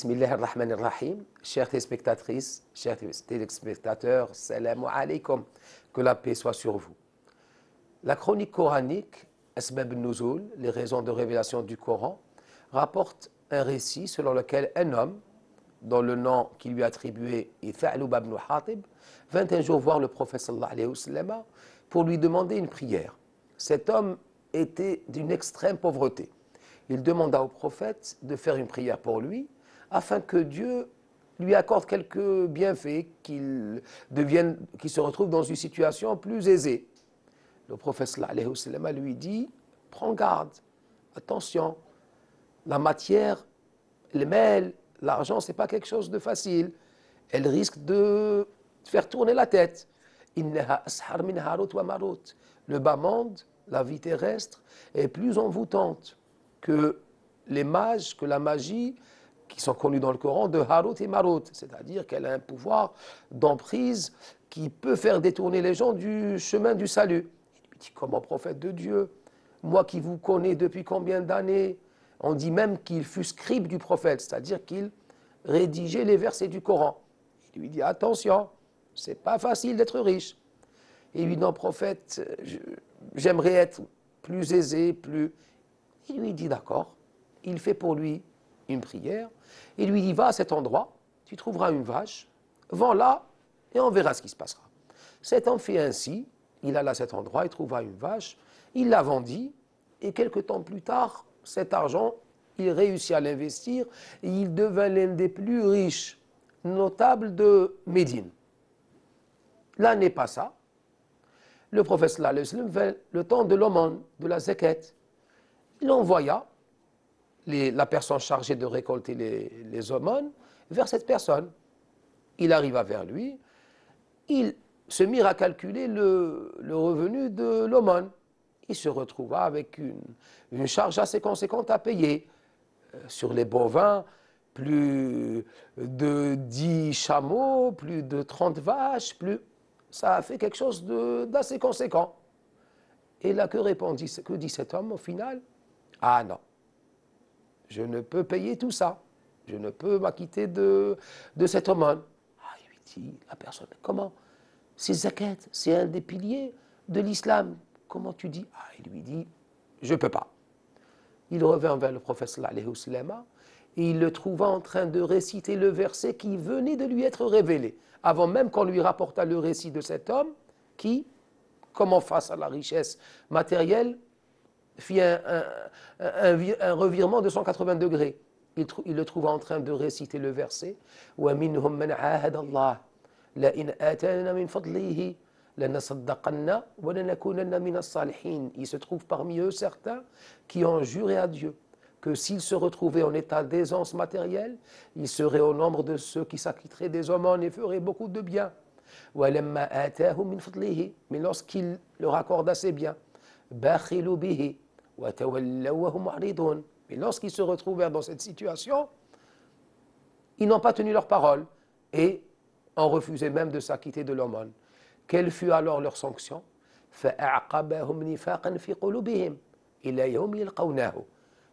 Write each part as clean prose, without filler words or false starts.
Bismillah ar-Rahman ar-Rahim. Chères téléspectatrices, chers téléspectateurs, salam alaykum. Que la paix soit sur vous. La chronique coranique, Asbab al-Nuzul, les raisons de révélation du Coran, rapporte un récit selon lequel un homme, dont le nom qui lui est attribué est Tha'lub ibn Hatib, vint un jour voir le prophète sallallahu alayhi wa sallam pour lui demander une prière. Cet homme était d'une extrême pauvreté. Il demanda au prophète de faire une prière pour lui afin que Dieu lui accorde quelques bienfaits, qu'il se retrouve dans une situation plus aisée. Le prophète sallallahu alayhi wa sallam lui dit: prends garde, attention, la matière, le mail, l'argent, ce n'est pas quelque chose de facile. Elle risque de faire tourner la tête. Innaha ashar min harut wa marut. Le bas monde, la vie terrestre, est plus envoûtante que les mages, que la magie qui sont connus dans le Coran de Harut et Marut. C'est-à-dire qu'elle a un pouvoir d'emprise qui peut faire détourner les gens du chemin du salut. Il lui dit: comment prophète de Dieu, moi qui vous connais depuis combien d'années? On dit même qu'il fut scribe du prophète, c'est-à-dire qu'il rédigeait les versets du Coran. Il lui dit: attention, c'est pas facile d'être riche. Et il lui dit: non, prophète, j'aimerais être plus aisé, plus... Il lui dit: d'accord. Il fait pour lui une prière. Il lui dit: va à cet endroit, tu trouveras une vache, vends-la et on verra ce qui se passera. Cet homme fait ainsi. Il alla à cet endroit, il trouva une vache, il la vendit et quelque temps plus tard, cet argent, il réussit à l'investir et il devint l'un des plus riches notables de Médine. L'année passa, le prophète sallallahu alayhi wa sallam vint le temps de l'aumône, de la zakat. Il envoya la personne chargée de récolter les aumônes vers cette personne. Il arriva vers lui, il se mit à calculer le revenu de l'aumône. Il se retrouva avec une charge assez conséquente à payer. Sur les bovins, plus de 10 chameaux, plus de 30 vaches, ça a fait quelque chose d'assez conséquent. Et là, que dit cet homme au final? Ah non, je ne peux payer tout ça. Je ne peux m'acquitter de cette aumône. Ah, il lui dit, la personne: comment? C'est zakat, c'est un des piliers de l'islam. Comment tu dis? Ah, il lui dit: je ne peux pas. Il revint vers le prophète sallallahu alayhi wa sallam et il le trouva en train de réciter le verset qui venait de lui être révélé, avant même qu'on lui rapportât le récit de cet homme qui, comment face à la richesse matérielle, fit un revirement de 180 degrés. Il le trouva en train de réciter le verset: وَمِنْهُمْ مَنْ عَاهَدَ اللَّهَ لَئِنْ آتَانَا مِنْ فَضْلِهِ لَنَصَدَّقَنَّ وَلَنَكُونَنَّ مِنَ الصَّالِحِينَ. Il se trouve parmi eux certains qui ont juré à Dieu que s'ils se retrouvaient en état d'aisance matérielle, ils seraient au nombre de ceux qui s'acquitteraient des aumônes et feraient beaucoup de bien. وَلَمَّا آتَاهُمْ مِنْ فَضْلِهِ. Mais lorsqu'il leur accorda ses biens, بَخِلُوا بِهِ وَتَوَلَّوْا وَهُمْ مُعْرِضُونَ. Mais lorsqu'ils se retrouvèrent dans cette situation, ils n'ont pas tenu leur parole et ont refusé même de s'acquitter de l'aumône. Quelle fut alors leur sanction? فَأَعْقَبَهُمْ نِفَاقًا فِي قُلُوبِهِمْ إِلَى يَوْمِ يَلْقَوْنَهُ.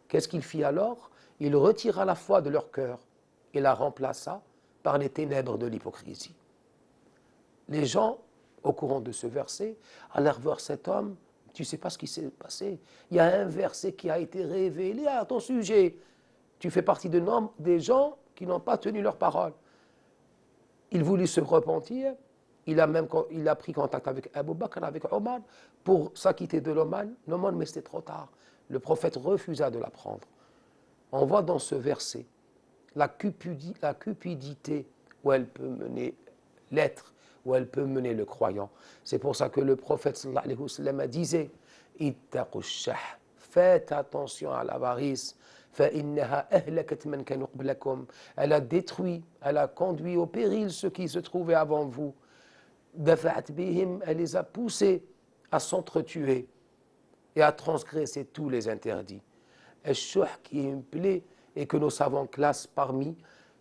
Qu'est-ce qu'il fit alors? Il retira la foi de leur cœur et la remplaça par les ténèbres de l'hypocrisie. Les gens, au courant de ce verset, allèrent voir cet homme: tu ne sais pas ce qui s'est passé, il y a un verset qui a été révélé à ton sujet, tu fais partie des gens qui n'ont pas tenu leur parole. Il voulut se repentir, il a pris contact avec Abu Bakr, avec Omar, pour s'acquitter de l'aumône, mais c'était trop tard. Le prophète refusa de la prendre. On voit dans ce verset la cupidité où elle peut mener l'être, où elle peut mener le croyant. C'est pour ça que le prophète sallallahu alayhi wa sallam disait: ittaqu shah, faites attention à l'avarice. فإنها أهلكت من كان قبلكم. Elle a détruit, elle a conduit au péril ceux qui se trouvaient avant vous. دفعت بهم, elle les a poussés à s'entretuer et à transgresser tous les interdits. Al-Shuh, qui est une plaie et que nos savants classent parmi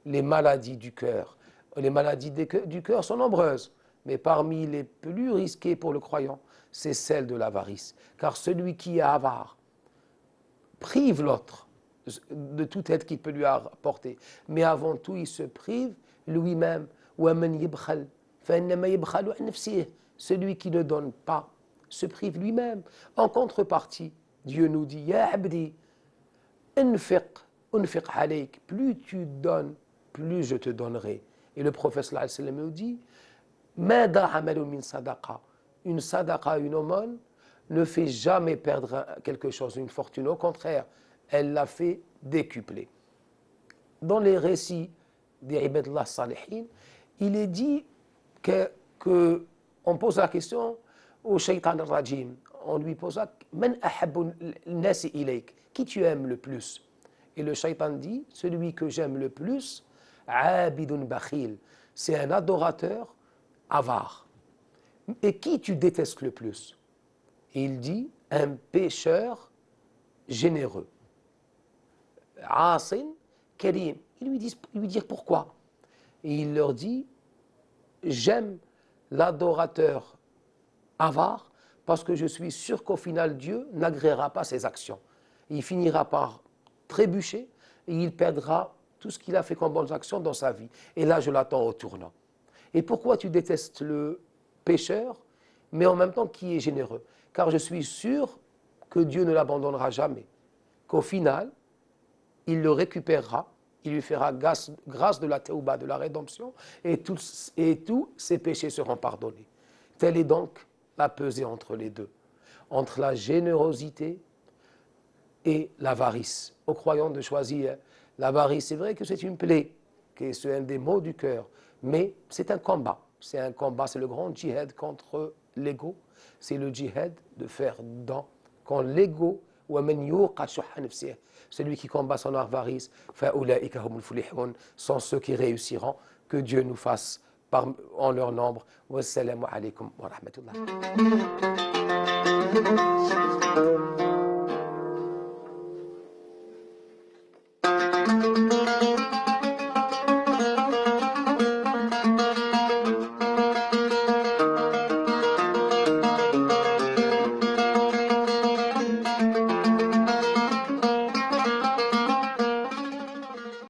les maladies du cœur. Les maladies du cœur sont nombreuses, mais parmi les plus risquées pour le croyant, c'est celle de l'avarice. Car celui qui est avare prive l'autre de toute aide qu'il peut lui apporter. Mais avant tout, il se prive lui-même. وَمَنْ يَبْخَلْ فَإِنَّمَا يَبْخَلُ عَنْ نَفْسِهِ. Celui qui ne donne pas se prive lui-même. En contrepartie, Dieu nous dit Ya abdi, unfiq alayk. Plus tu donnes, plus je te donnerai. Et le prophète sallallahu alayhi wa sallam nous dit Ma da'amalu min sadaqa. Une sadaqa, une aumône, ne fait jamais perdre quelque chose, une fortune. Au contraire, elle l'a fait décupler. Dans les récits des ibadullah salihin, il est dit on pose la question au shaytan al-rajim. On lui posa Man ahabbu nasi ilayk. Qui tu aimes le plus? Et le shaytan dit celui que j'aime le plus, abidun bakhil. C'est un adorateur avare. Et qui tu détestes le plus? Et il dit un pécheur généreux. Asin karim. Ils lui disent pourquoi? Et il leur dit j'aime l'adorateur avare parce que je suis sûr qu'au final Dieu n'agréera pas ses actions. Il finira par trébucher et il perdra tout ce qu'il a fait comme bonnes actions dans sa vie. Et là, je l'attends au tournant. Et pourquoi tu détestes le pécheur, mais en même temps qui est généreux? Car je suis sûr que Dieu ne l'abandonnera jamais, qu'au final, il le récupérera, il lui fera grâce de la tauba, de la rédemption, et tous ses péchés seront pardonnés. Telle est donc la pesée entre les deux, entre la générosité et l'avarice. Aux croyants de choisir l'avarice, c'est vrai que c'est une plaie, que c'est un des maux du cœur, mais c'est un combat. C'est un combat, c'est le grand djihad contre l'ego. C'est le djihad de faire don quand l'ego, celui qui combat son avarice, sont ceux qui réussiront. Que Dieu nous fasse en leur nombre. Wassalamu alaikum wa rahmatullah.